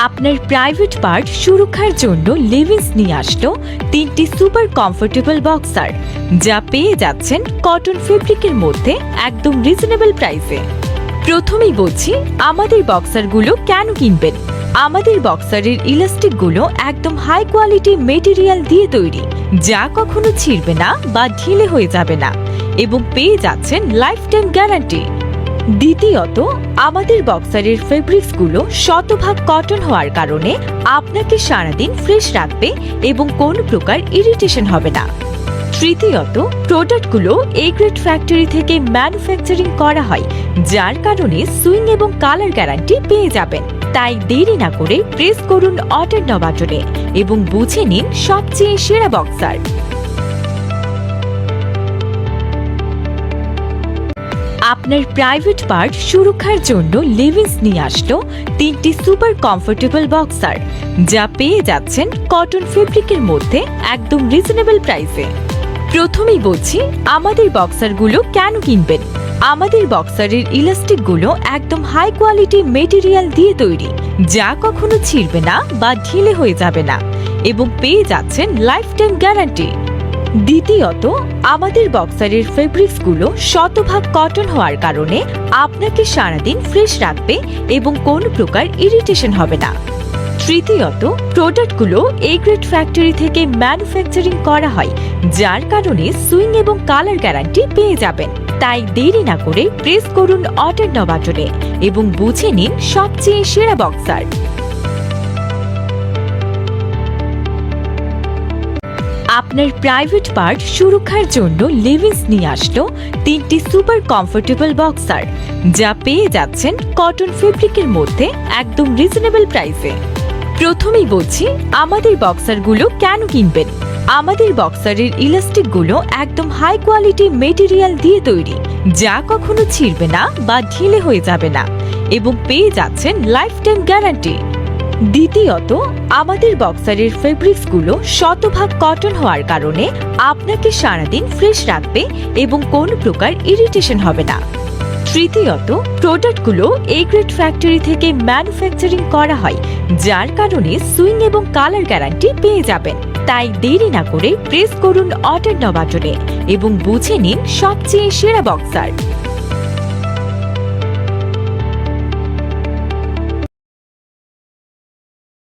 আপনার private part সুরক্ষার জন্য লেভিস নিয়ে আসলো 3টি সুপার কমফোর্টেবল বক্সার, যা পেয়ে যাচ্ছেন কটন ফেব্রিকের মধ্যে একদম রিজনেবল প্রাইসে। প্রথমেই বলছি আমাদের বক্সারগুলো কেন কিনবেন। আমাদের বক্সারের ইলাস্টিকগুলো একদম হাই কোয়ালিটি মেটেরিয়াল দিয়ে তৈরি, যা কখনো ছিঁড়বে না বা ঢিলে হয়ে যাবে না, এবং পেয়ে যাচ্ছেন লাইফ টাইম গ্যারান্টি। দ্বিতীয়ত, আমাদের বক্সারের ফেব্রিক্সগুলো শতভাগ কটন হওয়ার কারণে আপনাকে সারাদিন ফ্রেশ রাখবে এবং কোনো প্রকার ইরিটেশন হবে না। তৃতীয়ত, প্রোডাক্টগুলো এ গ্রেড ফ্যাক্টরি থেকে ম্যানুফ্যাকচারিং করা হয়, যার কারণে সুইং এবং কালার গ্যারান্টি পেয়ে যাবেন। তাই দেরি না করে প্রেস করুন অর্ডার নাও বাটনে এবং বুঝে নিন সবচেয়ে সেরা বক্সার। আপনার প্রাইভেট পার্ট সুরক্ষার জন্য লেভিস নিয়ে আসলো 3টি সুপার কমফোর্টেবল বক্সার, যা পেয়ে যাচ্ছেন কটন ফেব্রিকের মধ্যে একদম রিজনেবল প্রাইসে। প্রথমেই বলছি আমাদের বক্সারগুলো কেন কিনবেন। আমাদের বক্সারের ইলাস্টিকগুলো একদম হাই কোয়ালিটি মেটেরিয়াল দিয়ে তৈরি, যা কখনো ছিঁড়বে না বা ঢিলে হয়ে যাবে না, এবং পেয়ে যাচ্ছেন লাইফ টাইম গ্যারান্টি। দ্বিতীয়ত, আমাদের বক্সারের ফেব্রিক্সগুলো শতভাগ কটন হওয়ার কারণে আপনাকে সারাদিন ফ্রেশ রাখবে এবং কোনো প্রকার ইরিটেশন হবে না। তৃতীয়ত, প্রোডাক্টগুলো এ গ্রেড ফ্যাক্টরি থেকে ম্যানুফ্যাকচারিং করা হয়, যার কারণে সুইং এবং কালার গ্যারান্টি পেয়ে যাবেন। তাই দেরি না করে প্রেস করুন অর্ডার নাও বাটনে এবং বুঝে নিন সবচেয়ে সেরা বক্সার। আপনার প্রাইভেট পার্ট সুরক্ষার জন্য লেভিস নিয়ে আসলো 3টি সুপার কমফোর্টেবল বক্সার, যা পেয়ে যাচ্ছেন কটন ফেব্রিকের মধ্যে একদম রিজনেবল প্রাইসে। প্রথমেই বলছি আমাদের বক্সারগুলো কেন কিনবেন। আমাদের বক্সারের ইলাস্টিকগুলো একদম হাই কোয়ালিটি মেটেরিয়াল দিয়ে তৈরি, যা কখনো ছিঁড়বে না বা ঢিলে হয়ে যাবে না, এবং পেয়ে যাচ্ছেন লাইফ টাইম গ্যারান্টি। দ্বিতীয়ত, আমাদের বক্সারের ফেব্রিক্সগুলো শতভাগ কটন হওয়ার কারণে আপনাকে সারাদিন ফ্রেশ রাখবে এবং কোনো প্রকার ইরিটেশন হবে না। তৃতীয়ত, প্রোডাক্টগুলো এ গ্রেড ফ্যাক্টরি থেকে ম্যানুফ্যাকচারিং করা হয়, যার কারণে সুইং এবং কালার গ্যারান্টি পেয়ে যাবেন। তাই দেরি না করে প্রেস করুন অর্ডার নাও বাটনে এবং বুঝে নিন সবচেয়ে সেরা বক্সার।